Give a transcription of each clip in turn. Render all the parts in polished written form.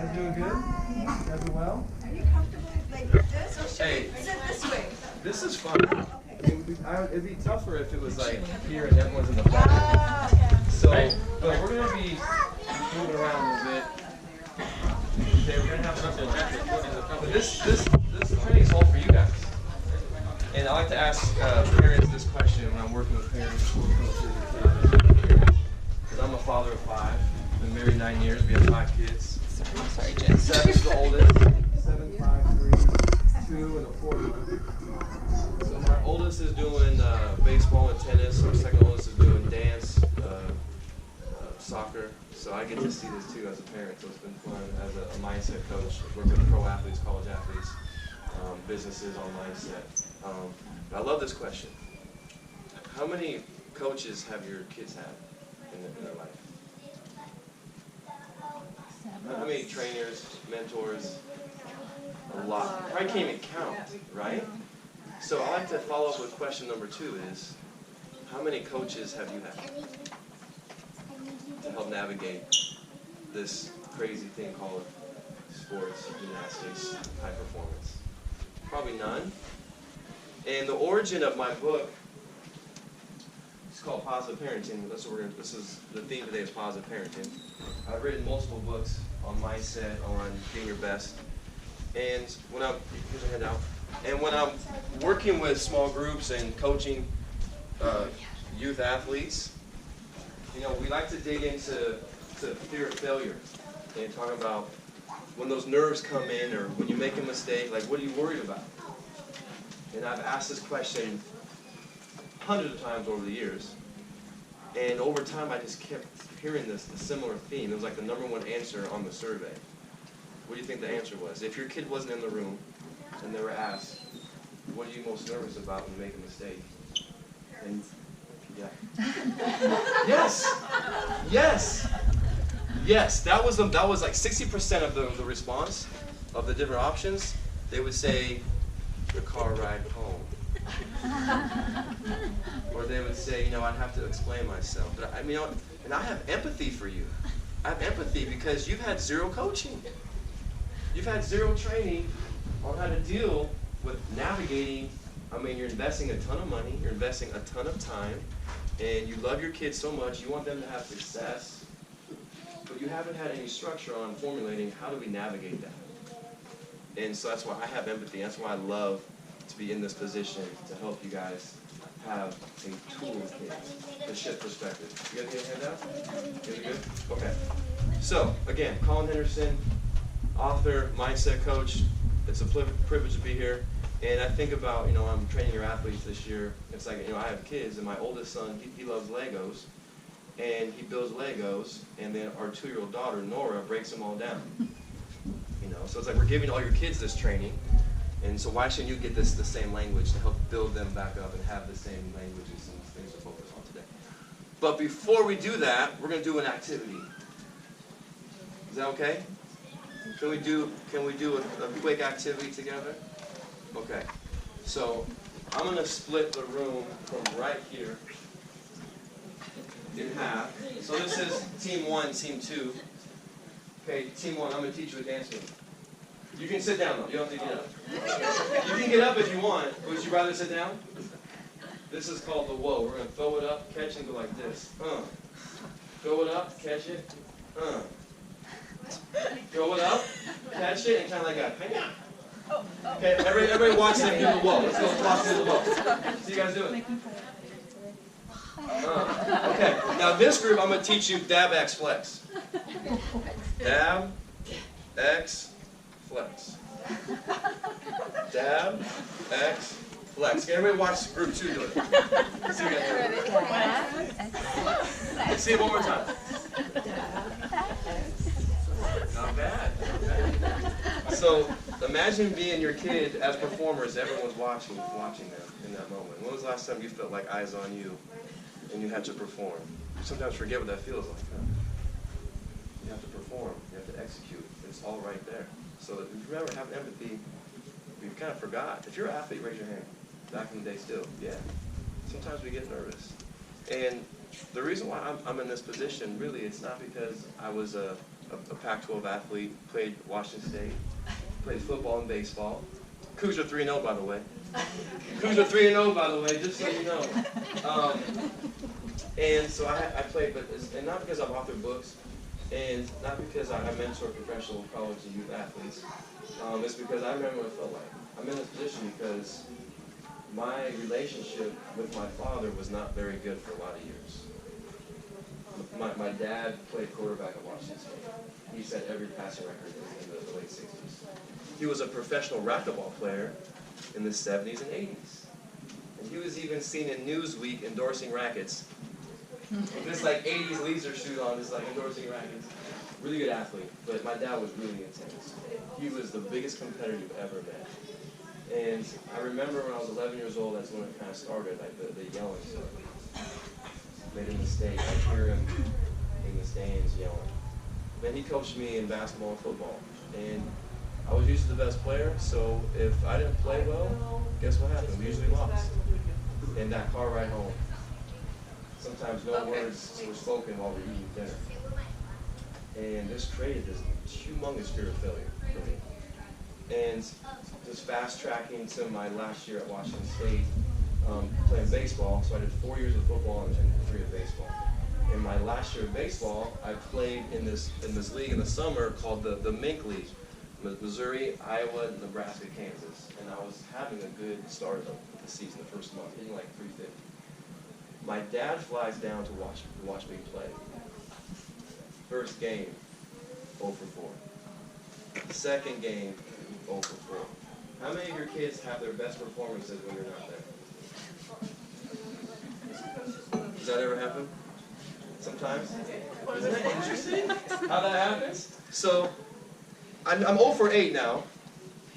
guys doing good? You guys doing well? Are you comfortable like this, or should Hey. we sit this way? This is fun. Oh, okay. It'd be tougher if it was like here and everyone's in the back. Okay. So, but we're gonna be moving around a little bit. Okay, we're gonna have something. But this training is all for you guys. And I like to ask parents this question when I'm working with parents. Because I'm a father of 5. Been married 9 years. We have 5 kids. Sorry, Jen. 7's the oldest. 7, 5, 3, 2, and a 4. So my oldest is doing baseball and tennis. Our second oldest is doing dance, soccer. So I get to see this too as a parent. So it's been fun as a mindset coach. Work with pro athletes, college athletes, businesses on mindset. But I love this question. How many coaches have your kids had in their life? How many trainers, mentors? A lot. Probably can't even count, right? So I like to follow up with question number 2 is, how many coaches have you had to help navigate this crazy thing called sports, gymnastics, high performance? Probably none. And the origin of my book is called Positive Parenting. This is the theme today is positive parenting. I've written multiple books on mindset, on being your best. And here's a handout. And when I'm working with small groups and coaching youth athletes, we like to dig into fear of failure and talk about when those nerves come in or when you make a mistake, like what are you worried about? And I've asked this question hundreds of times over the years. And over time, I just kept hearing the similar theme. It was like the #1 answer on the survey. What do you think the answer was? If your kid wasn't in the room and they were asked, what are you most nervous about when you make a mistake? And yeah. Yes! Yes! Yes, that was like 60% of the response of the different options. They would say, the car ride home. Or they would say, I'd have to explain myself. But and I have empathy for you. I have empathy because you've had 0 coaching. You've had 0 training on how to deal with navigating. You're investing a ton of money, you're investing a ton of time, and you love your kids so much, you want them to have success, but you haven't had any structure on formulating how do we navigate that. And so that's why I have empathy. That's why I love to be in this position to help you guys have a toolkit to shift perspective. You guys get a handout? You guys good? Okay. So, again, Collin Henderson, author, mindset coach. It's a privilege to be here. And I think about, I'm training your athletes this year. It's like, I have kids, and my oldest son, he loves Legos. And he builds Legos, and then our 2-year-old daughter, Nora, breaks them all down. So it's like we're giving all your kids this training, and so why shouldn't you get the same language to help build them back up and have the same languages and things to focus on today? But before we do that, we're going to do an activity. Is that okay? Can we do a quick activity together? Okay. So I'm going to split the room from right here in half. So this is team 1, team 2. Okay, team 1, I'm going to teach you a dance move. You can sit down though, you don't have to get up. You can get up if you want, but would you rather sit down? This is called the whoa. We're going to throw it up, catch it, and go like this. Throw it up, catch it. Throw it up, catch it, and kind of like that. Okay, everybody watch them do the whoa. Let's go watch them do the whoa. See you guys do it. Okay, now this group I'm going to teach you dab, X, flex. Dab, X, flex. Dab, X, flex. Okay, everybody watch group 2 do it. See you guys do it. Let's see it one more time. Not bad, not bad. So imagine being your kid as performers. Everyone's watching them in that moment. When was the last time you felt like eyes on you and you had to perform? You sometimes forget what that feels like. Huh? You have to perform. You have to execute. It's all right there. So if you ever have empathy, you kind of forgot. If you're an athlete, raise your hand. Back in the day still, yeah. Sometimes we get nervous. And the reason why I'm in this position, really, it's not because I was a a Pac-12 athlete, played Washington State, played football and baseball. Cougs are 3-0, by the way. Cougs are 3-0, by the way, just so you know. And so I played, and not because I've authored books, and not because I mentor professional college and youth athletes. It's because I remember what it felt like. I'm in this position because my relationship with my father was not very good for a lot of years. My dad played quarterback at Washington State. He set every passing record in the late 60s. He was a professional racquetball player in the 70s and 80s. And he was even seen in Newsweek endorsing rackets. With this like 80s leisure suit on, just like endorsing rackets. Really good athlete, but my dad was really intense. He was the biggest competitor you've ever met. And I remember when I was 11 years old, that's when it kind of started, like the yelling started. Made a mistake. I hear him in the stands yelling. Then he coached me in basketball and football. And I was usually the best player, so if I didn't play well, guess what happened? We usually lost. In that car ride home. Sometimes no words were spoken while we were eating dinner. And this created this humongous fear of failure for me. And just fast tracking to my last year at Washington State, playing baseball. So I did 4 years of football and 3 of baseball. In my last year of baseball, I played in this league in the summer called the Mink League. Missouri, Iowa, Nebraska, Kansas. And I was having a good start of the season, the first month, hitting like 350. My dad flies down to watch me play. First game, 0 for 4. Second game, 0 for 4. How many of your kids have their best performances when you're not there? Does that ever happen? Sometimes? Isn't that interesting how that happens? So, I'm 0 for 8 now,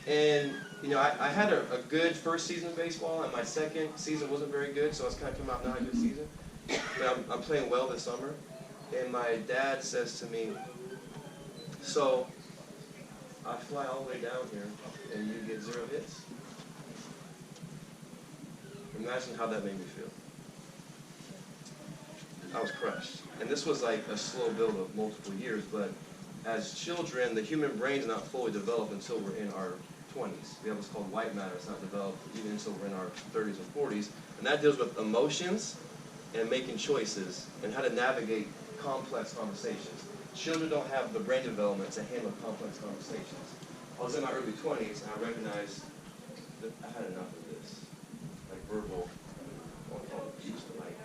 and you know, I had a good first season of baseball, and my second season wasn't very good, so I was kind of coming out not a good season. But I'm playing well this summer, and my dad says to me, so, I fly all the way down here, and you get 0 hits? Imagine how that made me feel. I was crushed. And this was like a slow build of multiple years, but as children, the human brain is not fully developed until we're in our 20s. We have what's called white matter. It's not developed even until we're in our 30s and 40s. And that deals with emotions and making choices and how to navigate complex conversations. Children don't have the brain development to handle complex conversations. I was in my early 20s and I recognized that I had enough of this. Like verbal, I won't call it abuse, but like,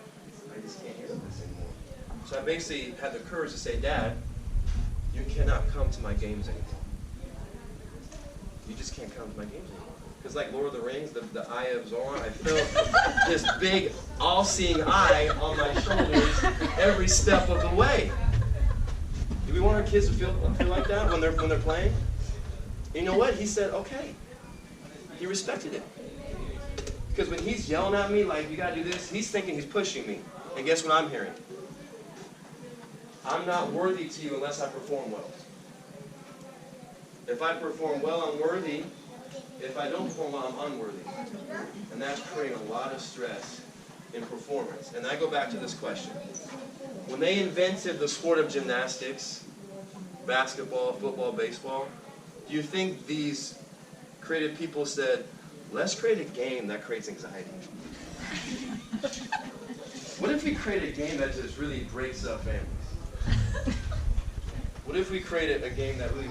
I just can't handle this anymore. So I basically had the courage to say, Dad, you cannot come to my games anymore. You just can't come to my games anymore. Because like Lord of the Rings, the Eye of Sauron, I felt this big, all-seeing eye on my shoulders every step of the way. Do we want our kids to feel like that when they're playing? You know what? He said, okay. He respected it. Because when he's yelling at me like, you gotta do this, he's thinking he's pushing me. And guess what I'm hearing? I'm not worthy to you unless I perform well. If I perform well, I'm worthy. If I don't perform well, I'm unworthy. And that's creating a lot of stress in performance. And I go back to this question. When they invented the sport of gymnastics, basketball, football, baseball, do you think these creative people said, let's create a game that creates anxiety? What if we create a game that just really breaks up families? What if we created a game that really